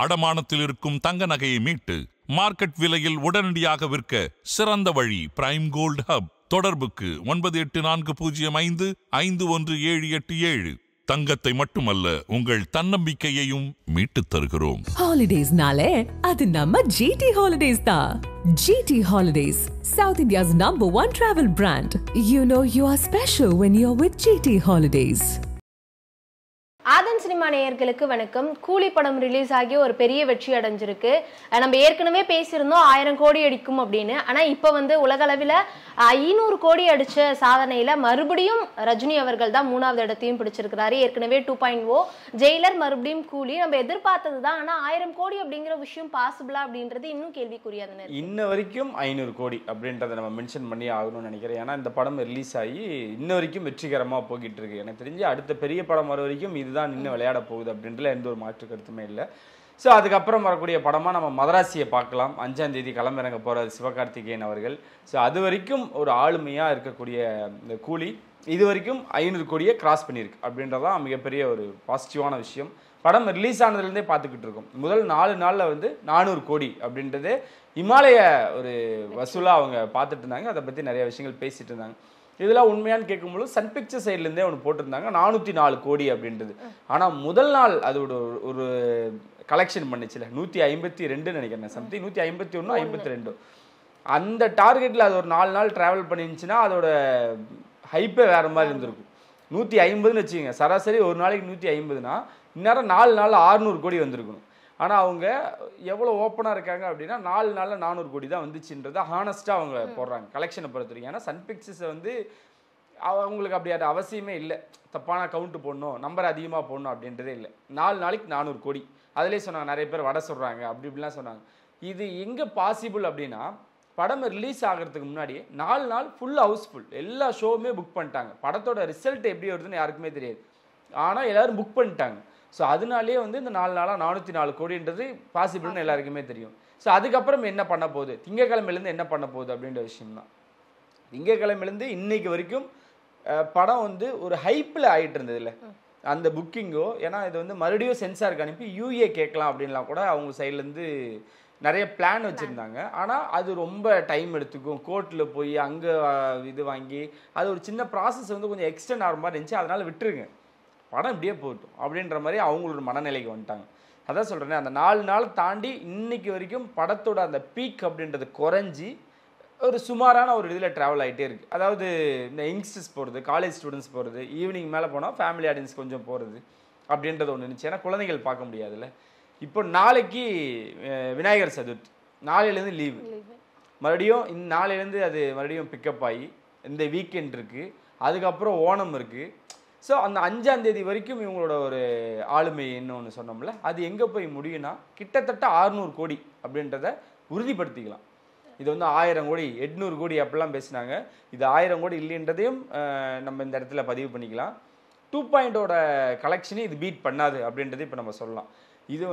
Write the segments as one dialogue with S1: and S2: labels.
S1: அடமானத்தில் இருக்கும் தங்க நகையை மீட்டு மார்க்கெட் விலையில் உடனடியாக விற்க சிறந்த வழி பிரைம் கோல்ட் ஹப். தொடர்புக்கு 9840551787. தங்கத்தை மட்டுமல்ல, உங்கள் தன்னம்பிக்கையையும் மீட்டுத் தருகிறோம்.
S2: ஹாலிடேஸ்னாலே அது நம்ம ஜிடி ஹாலிடேஸ் தான். GT Holidays, South India's #1 travel brand. You know you are special when you're with GT Holidays.
S3: Aadhan cinema நேயர்களுக்கு வணக்கம். கூலி படம் ரிலீஸ் ஆகி ஒரு பெரிய வெற்றி அடைஞ்சிருக்கு. நம்ம ஏற்கனவே பேசியிருந்தோம் 1000 கோடி அடிக்கும் அப்படின்னு. ஆனா இப்ப உலக அளவில் 500 கோடி அடிச்ச சாதனையில மறுபடியும் ரஜினி அவர்கள் தான் 3வது இடத்தையும் பிடிச்சிருக்கிறாரு. ஏற்கனவே 2.0 ஜெயிலர், மறுபடியும் கூலி. நம்ம எதிர்பார்த்தது தான். ஆனா 1000 கோடி அப்படிங்கிற விஷயம் பாசிபிளா அப்படின்றது இன்னும் கேள்விக்குரியாதுன்னு.
S4: இன்ன வரைக்கும் 500 கோடி அப்படின்றத நம்ம மென்ஷன் பண்ணி ஆகணும்னு நினைக்கிறேன். ஏன்னா இந்த படம் ரிலீஸ் ஆகி இன்ன வரைக்கும் வெற்றிகரமாக போய்கிட்டு இருக்கு. எனக்கு தெரிஞ்சு அடுத்த பெரிய படம் வர வரைக்கும் இதுதான் இன்னும் விளையாட போகுது அப்படின்றதுல எந்த ஒரு மாற்று கருத்துமே இல்லை. ஸோ அதுக்கப்புறம் வரக்கூடிய படமாக நம்ம மதராசியை பார்க்கலாம். 5ஆம் தேதி களமிறங்க போகிறார் சிவகார்த்திகேயன் அவர்கள். ஸோ அது வரைக்கும் ஒரு ஆளுமையாக இருக்கக்கூடிய இந்த கூலி இது வரைக்கும் 500 கோடியை கிராஸ் பண்ணியிருக்கு அப்படின்றதான் மிகப்பெரிய ஒரு பாசிட்டிவான விஷயம். படம் ரிலீஸ் ஆனதுலேருந்தே பார்த்துக்கிட்டு இருக்கோம். முதல் 4 நாளில் 400 கோடி அப்படின்றது இமாலய ஒரு வசூலாக அவங்க பார்த்துட்டு இருந்தாங்க. அதை பற்றி நிறைய விஷயங்கள் பேசிகிட்டு இருந்தாங்க. இதெல்லாம் உண்மையானு கேட்கும்போது சன் பிக்சர் சைட்லேருந்தே ஒன்று போட்டிருந்தாங்க 404 கோடி அப்படின்றது. ஆனால் முதல் நாள் அதோட ஒரு கலெக்ஷன் பண்ணிச்சுல 152 நினைக்கிறேன், சம்திங் 151 52. அந்த டார்கெட்டில் அது ஒரு 4 நாள் ட்ராவல் பண்ணிருந்துச்சுன்னா அதோட ஹைப்பே வேறு மாதிரி இருந்திருக்கும். 150ன்னு வச்சுக்கோங்க, சராசரி ஒரு நாளைக்கு 150னா இந்நேரம் 4 நாளில் 600 கோடி வந்திருக்கணும். ஆனால் அவங்க எவ்வளோ ஓப்பனாக இருக்காங்க அப்படின்னா 4 நாளில் 400 கோடி தான் வந்துச்சுன்றதை ஹானஸ்ட்டாக அவங்க போடுறாங்க கலெக்ஷனை பொறுத்த வரைக்கும். ஏன்னா சன் பிக்சர்ஸை அவங்களுக்கு அப்படி அது அவசியமே இல்லை. தப்பான கவுண்ட்டு போடணும், நம்பர் அதிகமாக போடணும் அப்படின்றதே இல்லை. 4 நாளைக்கு 400 கோடி. அதிலே சொன்னாங்க, நிறைய பேர் வடை சொல்கிறாங்க அப்படி இப்படிலாம் சொன்னாங்க. இது எங்கே பாசிபிள் அப்படின்னா படம் ரிலீஸ் ஆகிறதுக்கு முன்னாடியே 4 நாள் ஃபுல் ஹவுஸ்ஃபுல், எல்லா ஷோவுமே புக் பண்ணிட்டாங்க. படத்தோட ரிசல்ட் எப்படி வருதுன்னு யாருக்குமே தெரியாது, ஆனால் எல்லோரும் புக் பண்ணிட்டாங்க. ஸோ அதனாலே இந்த 4 நாளாக 404 கோடின்றது பாசிபிள்னு எல்லாருக்குமே தெரியும். ஸோ அதுக்கப்புறம் என்ன பண்ண போகுது, திங்கக்கிழமையிலேருந்து என்ன பண்ண போகுது அப்படின்ற விஷயம் தான். திங்கக்கிழமையிலேருந்து இன்னைக்கு வரைக்கும் படம் ஒரு ஹைப்பில் ஆகிட்டு இருந்தது இல்லை அந்த புக்கிங்கோ. ஏன்னா இது மறுபடியும் சென்சாருக்கு அனுப்பி யூஏ கேட்கலாம் அப்படின்லாம் கூட அவங்க சைட்லேருந்து நிறைய பிளான் வச்சுருந்தாங்க. ஆனால் அது ரொம்ப டைம் எடுத்துக்கும். கோர்ட்டில் போய் அங்கே இது வாங்கி அது ஒரு சின்ன ப்ராசஸ் கொஞ்சம் எக்ஸ்டெண்ட் ஆகிற மாதிரி இருந்துச்சு. அதனால் விட்டுருங்க, படம் இப்படியே போகட்டும் அப்படின்ற மாதிரி அவங்களோட மனநிலைக்கு வந்துட்டாங்க. அதான் சொல்கிறேன், அந்த 4 நாள் தாண்டி இன்னைக்கு வரைக்கும் படத்தோட அந்த பீக் அப்படின்றது குறைஞ்சி ஒரு சுமாரான ஒரு இதில் ட்ராவல் ஆகிட்டே இருக்குது. அதாவது இந்த யங்ஸ்டர்ஸ் போகிறது, காலேஜ் ஸ்டூடெண்ட்ஸ் போகிறது, ஈவினிங் மேலே போனால் ஃபேமிலி ஆடியன்ஸ் கொஞ்சம் போகிறது அப்படின்றது ஒன்று இருந்துச்சு. ஏன்னா குழந்தைகள் பார்க்க முடியாதுல்ல. இப்போ நாளைக்கு விநாயகர் சதுர்த்தி, நாளையிலேருந்து லீவு, மறுபடியும் இந்த நாளையிலேருந்து அது மறுபடியும் பிக்கப் ஆகி இந்த வீக்கெண்ட் இருக்குது, அதுக்கப்புறம் ஓணம் இருக்குது. ஸோ அந்த 5ஆம் தேதி வரைக்கும் இவங்களோட ஒரு ஆளுமை இன்னொன்று சொன்னோம்ல, அது எங்கே போய் முடியும்னா கிட்டத்தட்ட 600 கோடி அப்படின்றத உறுதிப்படுத்திக்கலாம். இது 1000 கோடி 800 கோடி அப்படிலாம் பேசினாங்க. இது 1000 கோடி இல்லைன்றதையும் நம்ம இந்த இடத்துல பதிவு பண்ணிக்கலாம். 2.0 கலெக்ஷனே இது பீட் பண்ணாது அப்படின்றத இப்போ நம்ம சொல்லலாம். இது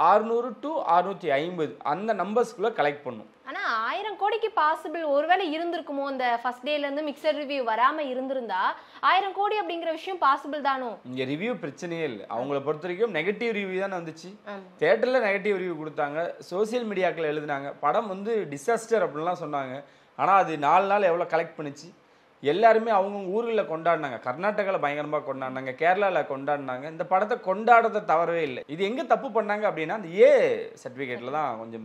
S4: 600 to 650 அந்த நம்பர்ஸ்குள்ளே கலெக்ட் பண்ணும்.
S3: ஆனால் 1000 கோடிக்கு பாசிபிள் ஒருவேளை இருந்திருக்குமோ? இந்த ஃபர்ஸ்ட் டேலேருந்து மிக்சர் ரிவ்யூ வராமல் இருந்திருந்தா 1000 கோடி அப்படிங்கிற விஷயம் பாசிபிள் தானோ?
S4: இங்கே ரிவ்யூ பிரச்சனையே இல்லை. அவங்கள பொறுத்த வரைக்கும் நெகட்டிவ் ரிவ்யூ தானே வந்துச்சு. தேட்டரில் நெகட்டிவ் ரிவ்யூ கொடுத்தாங்க, சோசியல் மீடியாக்கள் எழுதினாங்க, படம் டிசாஸ்டர் அப்படின்லாம் சொன்னாங்க. ஆனால் அது 4 நாள் எவ்வளோ கலெக்ட் பண்ணிச்சு? எல்லாருமே அவங்கவுங்க ஊர்களில் கொண்டாடினாங்க. கர்நாடகாவில் பயங்கரமாக கொண்டாடினாங்க, கேரளாவில் கொண்டாடினாங்க. இந்த படத்தை கொண்டாடுறத தவறவே இல்லை. இது எங்கே தப்பு பண்ணாங்க அப்படின்னா அந்த ஏ சர்டிஃபிகேட்டில் தான்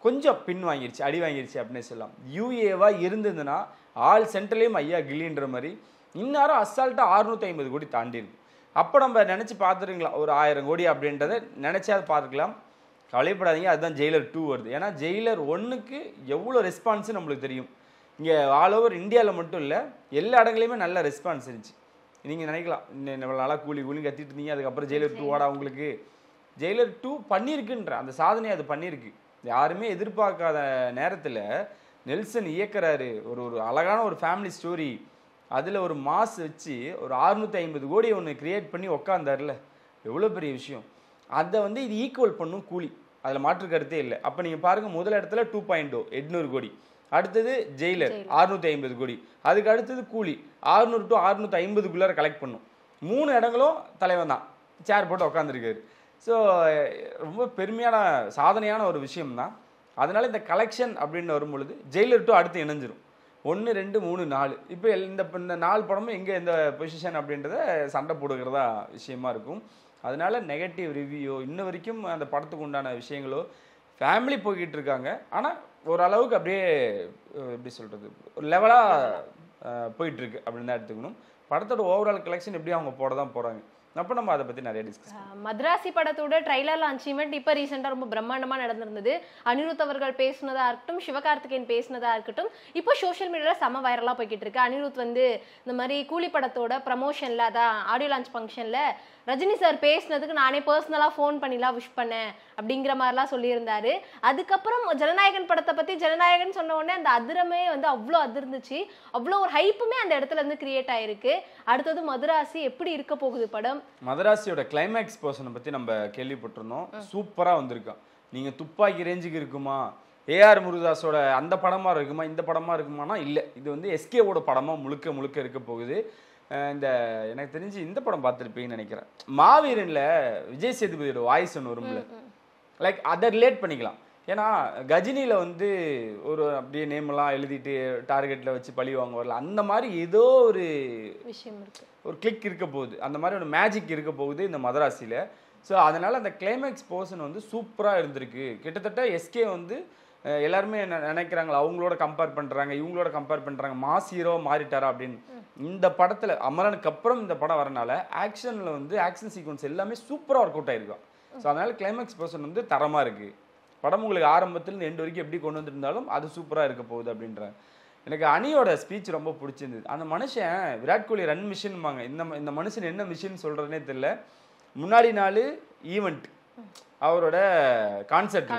S4: கொஞ்சம் பின் வாங்கிருச்சு, அடி வாங்கிருச்சு அப்படின்னு சொல்லலாம். யூஏவாக இருந்ததுன்னா ஆல் சென்ட்ரலையும் ஐயா கில்லின்ற மாதிரி இந்நேரம் அசால்ட்டாக 650 கோடி தாண்டிருக்கு. அப்போ நம்ம நினச்சி பார்த்துருக்கலாம் ஒரு 1000 கோடி அப்படின்றத நினச்சா பார்த்துக்கலாம். கவலைப்படாதீங்க, அதுதான் ஜெயிலர் 2 வருது. ஏன்னா ஜெயிலர் 1க்கு எவ்வளோ ரெஸ்பான்ஸு நம்மளுக்கு தெரியும். இங்கே ஆல் ஓவர் இந்தியாவில் மட்டும் இல்லை, எல்லா இடங்களையுமே நல்ல ரெஸ்பான்ஸ் இருந்துச்சு. நீங்கள் நினைக்கலாம் இவ்வளோ நாளாக கூலி கத்திட்டு இருந்தீங்க, அதுக்கப்புறம் ஜெயிலர் 2 வாடா உங்களுக்கு. ஜெயிலர் 2 பண்ணியிருக்குன்ற அந்த சாதனையை அது பண்ணியிருக்கு. யாருமே எதிர்பார்க்காத நேரத்தில் நெல்சன் இயக்குறாரு ஒரு அழகான ஒரு ஃபேமிலி ஸ்டோரி. அதில் ஒரு மாஸ் வச்சு ஒரு 650 கோடி ஒன்று கிரியேட் பண்ணி உக்காந்தார்ல, எவ்வளோ பெரிய விஷயம். அதை இது ஈக்குவல் பண்ணும் கூலி, அதில் மாற்று கருத்தே இல்லை. அப்போ நீங்கள் பாருங்கள், முதல் இடத்துல 2.0 800 கோடி, அடுத்தது ஜெயிலர் 650 கோடி, அதுக்கு அடுத்தது கூலி 600 to 650க்குள்ளார கலெக்ட் பண்ணும். 3 இடங்களும் தலைவன் தான் சேர் போட்டு உட்காந்துருக்காரு. ஸோ ரொம்ப பெருமையான சாதனையான ஒரு விஷயம்தான். அதனால இந்த கலெக்ஷன் அப்படின்னு வரும்பொழுது ஜெயிலர் 2 அடுத்து இணைஞ்சிரும். 1 2 3 4 இப்போ இந்த 4 படமும் எங்கே இந்த பொசிஷன் அப்படின்றத சண்டை போடுகிறதா விஷயமா இருக்கும். அதனால நெகட்டிவ் ரிவ்யூ இன்ன வரைக்கும் அந்த படத்துக்கு உண்டான விஷயங்களோ ஃபேமிலி போய்கிட்டு இருக்காங்க. ஆனால் ஓரளவுக்கு அப்படியே எப்படி சொல்கிறது ஒரு லெவலாக போயிட்டுருக்கு அப்படின்னு தான் எடுத்துக்கணும். படத்தோட ஓவரால் கலெக்ஷன் எப்படி அவங்க போட தான் போகிறாங்க. அப்போ நம்ம அதை பற்றி நிறைய டிஸ்கஸ்
S3: மദ്രാசி படத்தோட ட்ரைலர் லான்ச் ஈவெண்ட் இப்போ ரீசெண்டாக ரொம்ப பிரம்மாண்டமாக நடந்திருந்தது. அனிருத் அவர்கள் பேசினதா இருக்கட்டும், சிவகார்த்திகேயன் பேசினதா இருக்கட்டும், இப்போ சோஷியல் மீடியாவில் செம வைரலாக போய்கிட்டு இருக்கு. அனிருத் வந்து இந்த மாதிரி கூலி படத்தோட ப்ரமோஷனில் அதான் ஆடியோ லான்ச் ஃபங்க்ஷனில் ரஜினி சார் பேசினதுக்கு நானே பர்சனலாக ஃபோன் பண்ணிலாம் விஷ் பண்ணேன் அப்படிங்கிற மாதிரிலாம் சொல்லியிருந்தாரு. அதுக்கப்புறம் ஜனநாயகன் படத்தை பற்றி ஜனநாயகன் சொன்ன உடனே அந்த அதிரமே வந்து அவ்வளோ அதிர்ந்துச்சு. அவ்வளோ ஒரு ஹைப்புமே அந்த இடத்துல இருந்து கிரியேட் ஆயிருக்கு. அடுத்தது மதுராசி எப்படி இருக்க போகுது படம்?
S4: மதராசியோட கிளைமேக்ஸ் போர்ஷனை பற்றி நம்ம கேள்விப்பட்டிருந்தோம். சூப்பராக வந்திருக்கோம். நீங்கள் துப்பாக்கி ரேஞ்சுக்கு இருக்குமா, ஏஆர் முருகதாஸோட அந்த படமாக இருக்குமா, இந்த படமாக இருக்குமானா இல்லை. இது வந்து எஸ்கேவோட படமாக முழுக்க முழுக்க இருக்க போகுது. இந்த எனக்கு தெரிஞ்சு இந்த படம் பார்த்துருப்பீங்கன்னு நினைக்கிறேன். மாவீரனில் விஜய் சேதுபதியோட வாய்ஸ் ஒன்று வரும்ல, லைக் அதை ரிலேட் பண்ணிக்கலாம். ஏன்னா கஜினியில் வந்து ஒரு அப்படியே நேம்லாம் எழுதிட்டு டார்கெட்டில் வச்சு பழி வாங்க வரல, அந்த மாதிரி ஏதோ ஒரு
S3: விஷயம் இருக்கு,
S4: ஒரு கிளிக் இருக்க போகுது, அந்த மாதிரி ஒரு மேஜிக் இருக்க போகுது இந்த மதராசியில். ஸோ அதனால் அந்த கிளைமேக்ஸ் போர்ஷன் வந்து சூப்பராக இருந்திருக்கு. கிட்டத்தட்ட எஸ்கே வந்து எல்லாருமே என்ன நினைக்கிறாங்களா, அவங்களோட கம்பேர் பண்ணுறாங்க, இவங்களோட கம்பேர் பண்ணுறாங்க, மாஸ் ஹீரோ மாறிட்டாரா அப்படின்னு. இந்த படத்தில் அமரனுக்கு அப்புறம் இந்த படம் வரனால ஆக்ஷனில் வந்து ஆக்ஷன் சீக்வன்ஸ் எல்லாமே சூப்பராக ஒர்க் அவுட் ஆகிருக்கும். ஸோ அதனால் கிளைமேக்ஸ் போர்ஷன் வந்து தரமாக இருக்குது. படம் உங்களுக்கு ஆரம்பத்துலேருந்து எண்டு வரைக்கும் எப்படி கொண்டு வந்திருந்தாலும் அது சூப்பராக இருக்க போகுது அப்படின்ற. எனக்கு அணியோட ஸ்பீச் ரொம்ப பிடிச்சிருந்தது. அந்த மனுஷன் விராட் கோலி ரன் மிஷின்பாங்க, இந்த மனுஷன் என்ன மிஷின் சொல்கிறதுனே தெரியல. முன்னாடி நாள் ஈவெண்ட் அவரோட கான்செர்ட்,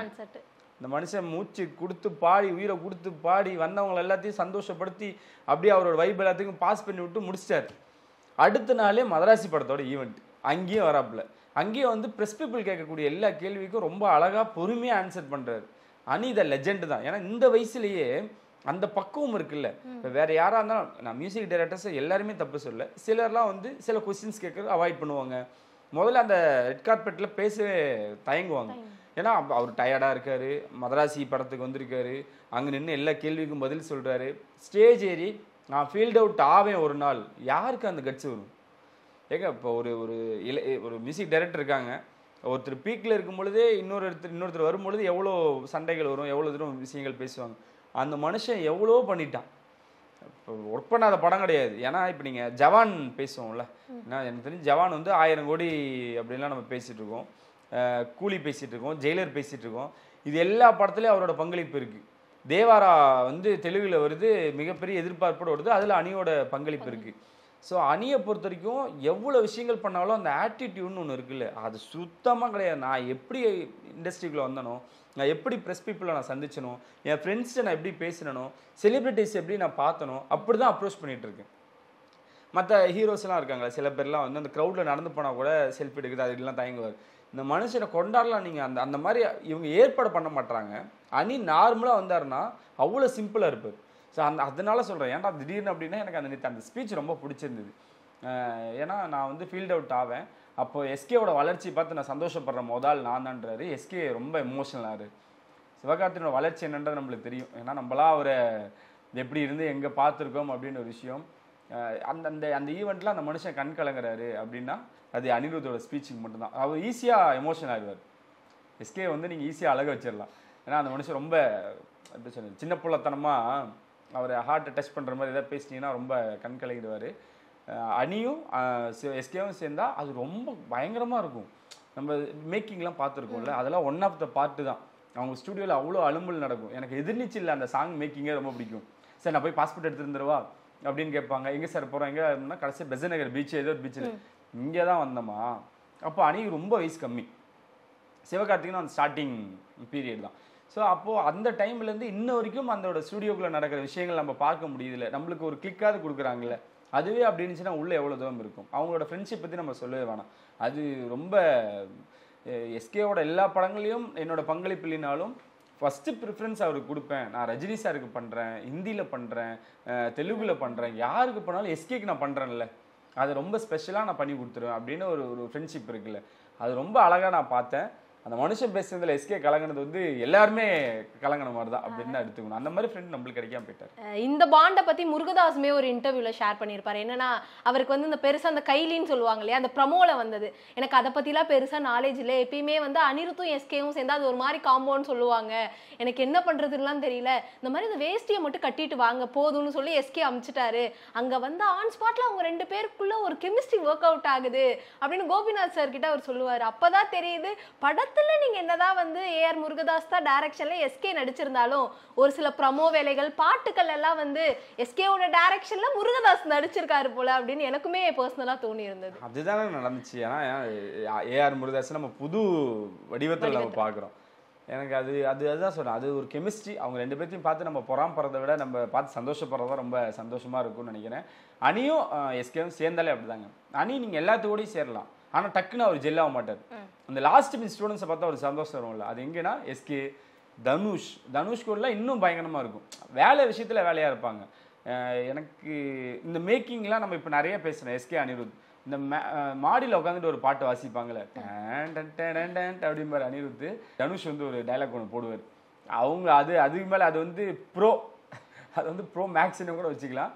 S4: இந்த மனுஷன் மூச்சு கொடுத்து பாடி உயிரை கொடுத்து பாடி வந்தவங்களை எல்லாத்தையும் சந்தோஷப்படுத்தி அப்படியே அவரோட வைப் எல்லாத்துக்கும் பாஸ் பண்ணி விட்டு முடிச்சிட்டார். அடுத்த நாளே மதராசி படத்தோட ஈவெண்ட் அங்கேயும் வராப்புல. அங்கேயும் வந்து ப்ரெஸ் பீப்புள் கேட்கக்கூடிய எல்லா கேள்விக்கும் ரொம்ப அழகாக பொறுமையாக ஆன்சர் பண்ணுறாரு. அனி த லெஜெண்ட் தான். ஏன்னா இந்த வயசுலேயே அந்த பக்குவம் இருக்குல்ல. இப்போ வேறு யாராக இருந்தாலும் நான் மியூசிக் டைரக்டர்ஸை எல்லாருமே தப்பு சொல்ல, சிலர்லாம் வந்து சில கொஸ்டின்ஸ் கேட்குறது அவாய்ட் பண்ணுவாங்க. முதல்ல அந்த ரெட் கார்பெட்டில் பேசவே தயங்குவாங்க. ஏன்னா அவர் டயர்டாக இருக்கார், மதராசி படத்துக்கு வந்திருக்காரு, அங்கே நின்று எல்லா கேள்விக்கும் பதில் சொல்கிறாரு. ஸ்டேஜ் ஏறி நான் ஃபீல்ட் அவுட் ஆவேன் ஒரு நாள், யாருக்கு அந்த கட்சி வரும்? ஏங்க இப்போ ஒரு மியூசிக் டைரக்டர் இருக்காங்க, ஒருத்தர் பீக்கில் இருக்கும் பொழுதே இன்னொருத்தர் வரும்பொழுது எவ்வளோ சண்டைகள் வரும், எவ்வளோ தூரம் விஷயங்கள் பேசுவாங்க. அந்த மனுஷன் எவ்வளோ பண்ணிட்டான். இப்போ ஒர்க் பண்ணாத படம் கிடையாது. ஏன்னா இப்போ நீங்கள் ஜவான் பேசுவோம்ல, ஏன்னா எனக்கு தெரிஞ்சு ஜவான் வந்து 1000 கோடி அப்படின்லாம் நம்ம பேசிகிட்டு இருக்கோம், கூலி பேசிகிட்டு இருக்கோம், ஜெயிலர் பேசிகிட்டு இருக்கோம். இது எல்லா படத்துலேயும் அவரோட பங்களிப்பு இருக்குது. தேவாரா வந்து தெலுங்கில் வருது, மிகப்பெரிய எதிர்பார்ப்போடு வருது, அதில் அணியோட பங்களிப்பு இருக்குது. ஸோ அணியை பொறுத்த வரைக்கும் எவ்வளோ விஷயங்கள் பண்ணாலும் அந்த ஆட்டிடியூட்னு ஒன்று இருக்குல்ல, அது சுத்தமாக கிடையாது. நான் எப்படி இண்டஸ்ட்ரிக்குள்ளே வந்தனோ, நான் எப்படி ப்ரெஸ் பீப்புளை நான் சந்திச்சனோ, என் ஃப்ரெண்ட்ஸ்ட்டை நான் எப்படி பேசினனோ, செலிப்ரிட்டிஸ் எப்படி நான் பார்த்தனோ, அப்படி தான் அப்ரோச் பண்ணிகிட்ருக்கேன். மற்ற ஹீரோஸ்லாம் இருக்காங்க, சில பேர்லாம் வந்து அந்த க்ரௌடில் நடந்து போனால் கூட செல்ஃபி எடுக்குது, அதுக்கெல்லாம் தயங்குவார். இந்த மனுஷனை கொண்டாடலாம் நீங்கள் அந்த மாதிரி இவங்க ஏற்பாடு பண்ண மாட்டாங்க. அணி நார்மலாக வந்தாருன்னா அவ்வளோ சிம்பிளாக இருப்பார். ஸோ அதனால சொல்கிறேன், ஏன்டா திடீர்னு அப்படின்னா எனக்கு அந்த ஸ்பீச் ரொம்ப பிடிச்சிருந்தது. ஏன்னா நான் வந்து ஃபீல்ட் அவுட் ஆவேன், அப்போ எஸ்கேவோட வளர்ச்சி பார்த்து நான் சந்தோஷப்படுற முதல் நான் தான்றாரு. எஸ்கே ரொம்ப எமோஷனலாரு. சிவகார்த்திகேயனோட வளர்ச்சி என்னன்றது நம்மளுக்கு தெரியும். ஏன்னா நம்மளாம் அவரை எப்படி இருந்து எங்கே பார்த்துருக்கோம் அப்படின்னு ஒரு விஷயம். அந்த ஈவெண்ட்டில் அந்த மனுஷன் கண் கலங்குறாரு அப்படின்னா அது அனிருத்தோட ஸ்பீச்சுக்கு மட்டும்தான். அவர் ஈஸியாக எமோஷன் ஆகிடுவார். எஸ்கே வந்து நீங்கள் ஈஸியாக அழக வச்சிடலாம். ஏன்னா அந்த மனுஷன் ரொம்ப எப்படி சொல்லுது, சின்ன பிள்ளைத்தனமாக அவரை ஹார்ட்டை டச் பண்ணுற மாதிரி எதாவது பேசினீங்கன்னா ரொம்ப கண் கலங்கிடுவார். அணியும் எஸ்கேவும் சேர்ந்தால் அது ரொம்ப பயங்கரமாக இருக்கும். நம்ம மேக்கிங்லாம் பார்த்துருக்கோம்ல, அதெல்லாம் ஒன் ஆஃப் த பார்ட்டு தான். அவங்க ஸ்டூடியோவில் அவ்வளோ அலும்பல் நடக்கும். எனக்கு எதிர்நீச்சல் அந்த சாங் மேக்கிங்கே ரொம்ப பிடிக்கும். சார் நான் போய் பாஸ்போர்ட் எடுத்துருந்துருவா அப்படின்னு கேட்பாங்க. எங்கே சார் போகிறோம், எங்கே அப்படின்னா கடைசி பெசநகர் பீச் ஏதோ ஒரு பீச்சில் இங்கே தான் வந்தோமா. அப்போ அணி ரொம்ப வயசு கம்மி, சிவகார்த்திகேயன் அந்த ஸ்டார்டிங் பீரியட் தான். ஸோ அப்போது அந்த டைம்லேருந்து இன்ன வரைக்கும் அந்த ஸ்டூடியோக்குள்ளே நடக்கிற விஷயங்கள் நம்ம பார்க்க முடியுதில்ல. நம்மளுக்கு ஒரு கிளிக்காவது கொடுக்குறாங்கல்ல, அதுவே அப்படி இருந்துச்சுன்னா உள்ளே எவ்வளோ தூரம் இருக்கும். அவங்களோட ஃப்ரெண்ட்ஷிப் பற்றி நம்ம சொல்லவே வேணாம். அது ரொம்ப எஸ்கேவோட எல்லா படங்களையும் என்னோட பங்களிப்பு இல்லைனாலும் ஃபஸ்ட்டு ப்ரிஃபரன்ஸ் அவருக்கு கொடுப்பேன். நான் ரஜினி சாருக்கு பண்ணுறேன், ஹிந்தியில் பண்ணுறேன், தெலுங்கில் பண்ணுறேன், யாருக்கு பண்ணாலும் எஸ்கேக்கு நான் பண்ணுறேன்ல, அது ரொம்ப ஸ்பெஷலாக நான் பண்ணி கொடுத்துருவேன் அப்படின்னு ஒரு ஃப்ரெண்ட்ஷிப் இருக்குல்ல. அது ரொம்ப அழகா நான் பார்த்தேன். அந்த மனுஷன் பேசுறதுல எஸ்கே கலங்கினது வந்து எல்லாருமே கலங்கின மாதிரி தான் அப்படின்னு தான் எடுத்துக்கணும். அந்த மாதிரி ஃப்ரெண்ட் நம்மளுக்கு கிடைக்காம போயிட்டார்.
S3: இந்த பாண்டை பத்தி முருகதாசுமே ஒரு இன்டர்வியூல ஷேர் பண்ணியிருப்பாரு. என்னன்னா அவருக்கு வந்து இந்த பெருசா அந்த கைலின்னு சொல்லுவாங்க இல்லையா, அந்த ப்ரமோல வந்தது. எனக்கு அதை பத்திலாம் பெருசா நாலேஜ் இல்லை. எப்பயுமே வந்து அனிருத்தும் எஸ்கேவும் சேர்ந்து அது ஒரு மாதிரி காம்போன்னு சொல்லுவாங்க. எனக்கு என்ன பண்றதுலாம் தெரியல. இந்த மாதிரி இந்த வேஷ்டியை மட்டும் கட்டிட்டு வாங்க போதும்னு சொல்லி எஸ்கே அமிச்சிட்டாரு. அங்க வந்து ஆன் ஸ்பாட்ல அவங்க 2 பேருக்குள்ள ஒரு கெமிஸ்ட்ரி ஒர்க் அவுட் ஆகுது அப்படின்னு கோபிநாத் சார் கிட்ட அவர் சொல்லுவாரு. அப்பதான் தெரியுது படத்துல நீங்க என்னதான் வந்து ஏஆர் முருகதாஸ் தான் டைரக்ஷன்ல எஸ்கே நடிச்சிருந்தாலும் ஒரு சில ப்ரமோ வேலைகள் பாட்டுக்கள் எல்லாம் வந்து எஸ்கேவோட டைரக்ஷன்ல முருகதாஸ் நடிச்சிருக்காரு போல அப்படின்னு எனக்குமே பர்சனலா தோணி இருந்தது.
S4: அதுதானே நடந்துச்சு. ஏன்னா ஏஆர் முருகதாஸ் நம்ம புது வடிவத்தில் நம்ம பார்க்குறோம். எனக்கு அதுதான் சொன்னேன். அது ஒரு கெமிஸ்ட்ரி. அவங்க 2 பேர்த்தையும் பார்த்து நம்ம பொறாமப்படுறதை விட நம்ம பார்த்து சந்தோஷப்படுறதா ரொம்ப சந்தோஷமா இருக்கும்னு நினைக்கிறேன். அனியும் எஸ்கேவும் சேர்ந்தாலே அப்படிதாங்க. அனி நீங்க எல்லாத்துக்கூடயும் சேரலாம், ஆனால் டக்குன்னு அவர் ஜெல்லாக மாட்டார். அந்த லாஸ்ட் மின் ஸ்டூடெண்ட்ஸை பார்த்தா ஒரு சந்தோஷம் வரும்ல, அது எங்கன்னா எஸ்கே தனுஷ் கூடலாம் இன்னும் பயங்கரமாக இருக்கும். வேலை விஷயத்தில் வேலையாக இருப்பாங்க. எனக்கு இந்த மேக்கிங்லாம் நம்ம இப்போ நிறைய பேசுகிறோம். எஸ்கே அனிருத் இந்த மாடியில் உட்காந்துட்டு ஒரு பாட்டு வாசிப்பாங்களே அப்படிம்பாரு அனிருத். தனுஷ் வந்து ஒரு டைலாக் ஒன்று போடுவார். அவங்க அதுக்கு மேலே அது வந்து ப்ரோ மேக்ஸ்ன்னு கூட வச்சுக்கலாம்.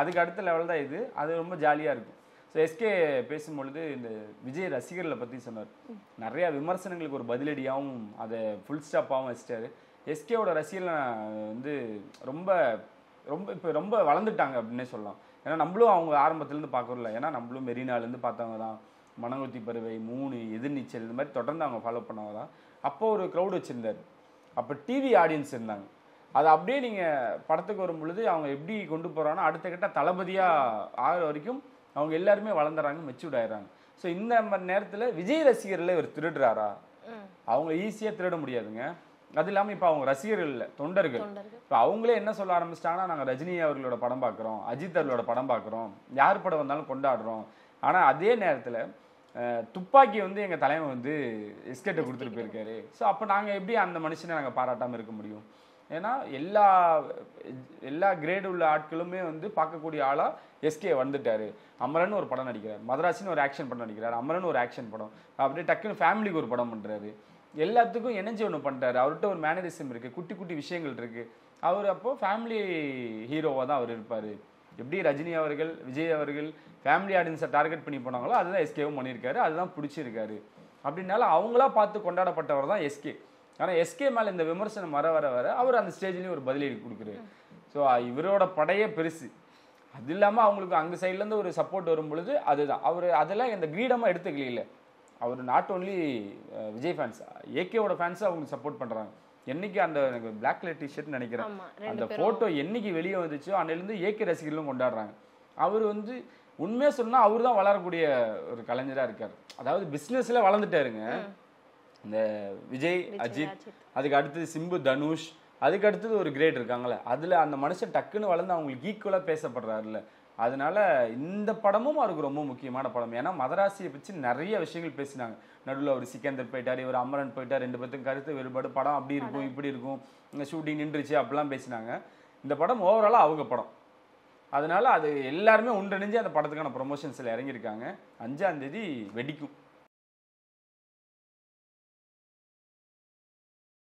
S4: அதுக்கு அடுத்த லெவல் தான் இது. அது ரொம்ப ஜாலியாக இருக்கும். ஸோ எஸ்கே பேசும்பொழுது இந்த விஜய் ரசிகர்களை பற்றி சொன்னார். நிறையா விமர்சனங்களுக்கு ஒரு பதிலடியாகவும் அதை ஃபுல் ஸ்டாப்பாகவும் வச்சிட்டாரு. எஸ்கேவோட ரசிகர்கள் வந்து ரொம்ப ரொம்ப இப்போ ரொம்ப வளர்ந்துட்டாங்க அப்படின்னே சொல்லலாம். ஏன்னா நம்மளும் அவங்க ஆரம்பத்துலேருந்து பார்க்கறல. ஏன்னா நம்மளும் மெரினாலேருந்து பார்த்தவங்க தான். மனங்கொத்தி பருவை, 3, எதிர்நீச்சல் இந்த மாதிரி தொடர்ந்து அவங்க ஃபாலோ பண்ணவங்க தான். அப்போ ஒரு க்ரௌட் வச்சுருந்தார். அப்போ டிவி ஆடியன்ஸ் இருந்தாங்க. அது அப்படியே நீங்கள் படத்துக்கு வரும் பொழுது அவங்க எப்படி கொண்டு போகிறாங்கன்னா அடுத்த கட்ட தளபதியாக ஆகிற வரைக்கும் அவங்க எல்லாருமே வளர்ந்துறாங்க, மெச்சூர்ட் ஆயிடுறாங்க. ஸோ இந்த மாதிரி நேரத்தில் விஜய் ரசிகர்களை இவர் திருடுறாரா? அவங்க ஈஸியாக திருட முடியாதுங்க. அது இல்லாமல் இப்போ அவங்க ரசிகர்கள் இல்லை, தொண்டர்கள். இப்போ அவங்களே என்ன சொல்ல ஆரம்பிச்சிட்டாங்கன்னா நாங்கள் ரஜினி அவர்களோட படம் பார்க்குறோம், அஜித் அவர்களோட படம் பார்க்குறோம், யார் படம் வந்தாலும் கொண்டாடுறோம். ஆனால் அதே நேரத்தில் துப்பாக்கி வந்து எங்கள் தலைவன் வந்து எஸ்கேட்டை கொடுத்துட்டு போயிருக்காரு. ஸோ அப்போ நாங்கள் எப்படி அந்த மனுஷனை நாங்கள் பாராட்டாமல் இருக்க முடியும்? ஏன்னா எல்லா கிரேடு உள்ள ஆட்களுமே வந்து பார்க்கக்கூடிய ஆளாக எஸ்கே வந்துட்டாரு. அமரன் ஒரு படம் நடிக்கிறார், மதராசின்னு ஒரு ஆக்ஷன் படம் நடிக்கிறார், அமரன் ஒரு ஆக்ஷன் படம், அப்படியே டக்குன்னு ஃபேமிலிக்கு ஒரு படம் பண்ணுறாரு. எல்லாத்துக்கும் எனர்ஜி ஒன்று பண்ணுறாரு. அவர்கிட்ட ஒரு மேனரிசம் இருக்குது, குட்டி குட்டி விஷயங்கள் இருக்குது. அவர் அப்போது ஃபேமிலி ஹீரோவாக தான் அவர் இருப்பார். எப்படி ரஜினி அவர்கள், விஜய் அவர்கள் ஃபேமிலி ஆடியன்ஸை டார்கெட் பண்ணி போனாங்களோ அதுதான் எஸ்கேவும் பண்ணியிருக்காரு. அதுதான் பிடிச்சிருக்காரு. அப்படின்னால அவங்களா பார்த்து கொண்டாடப்பட்டவர் தான் எஸ்கே. ஆனால் எஸ்கே மேலே இந்த விமர்சனம் வர வர வர அவர் அந்த ஸ்டேஜ்லேயும் ஒரு பதிலடி கொடுக்குறாரு. ஸோ இவரோட படையே பெருசு. அது இல்லாமல் அவங்களுக்கு அங்கே சைட்லேருந்து ஒரு சப்போர்ட் வரும் பொழுது அதுதான் அவர் அதெல்லாம் இந்த கிரீடமாக எடுத்துக்கல. அவர் நாட் ஓன்லி விஜய் ஃபேன்ஸ், ஏகேவோட ஃபேன்ஸை அவங்களுக்கு சப்போர்ட் பண்ணுறாங்க. என்னைக்கு அந்த எனக்கு பிளாக் கலர் டிஷர்ட் நினைக்கிறேன், அந்த ஃபோட்டோ என்னைக்கு வெளியே வந்துச்சோ அன்னிலேருந்து ஏகே ரசிகர்களும் கொண்டாடுறாங்க. அவர் வந்து உண்மையாக சொன்னால் அவர் தான் வளரக்கூடிய ஒரு கலைஞராக இருக்கார். அதாவது பிஸ்னஸில் வளர்ந்துட்டாருங்க. இந்த விஜய், அஜித், அதுக்கு அடுத்தது சிம்பு, தனுஷ், அதுக்கு அடுத்தது ஒரு கிரேட் இருக்காங்களே, அதில் அந்த மனுஷன் டக்குன்னு வளர்ந்து அவங்களுக்கு ஈக்குவலாக பேசப்படுறாருல்ல. அதனால இந்த படமும் அவருக்கு ரொம்ப முக்கியமான படம். ஏன்னா மதராசியை பற்றி நிறைய விஷயங்கள் பேசினாங்க. நடுவில் ஒரு சிக்கந்தர் போயிட்டார், இவர் அமரன் போயிட்டார், 2 பேர்த்துக்கும் கருத்து வேறுபாடு, படம் அப்படி இருக்கும் இப்படி இருக்கும், இந்த ஷூட்டிங் நின்றுச்சு அப்படிலாம் பேசினாங்க. இந்த படம் ஓவராலாக அவங்க படம். அதனால அது எல்லாருமே ஒன்றிணைஞ்சு அந்த படத்துக்கான ப்ரொமோஷன்ஸில் இறங்கியிருக்காங்க. 5ஆம் தேதி வெடிக்கும்.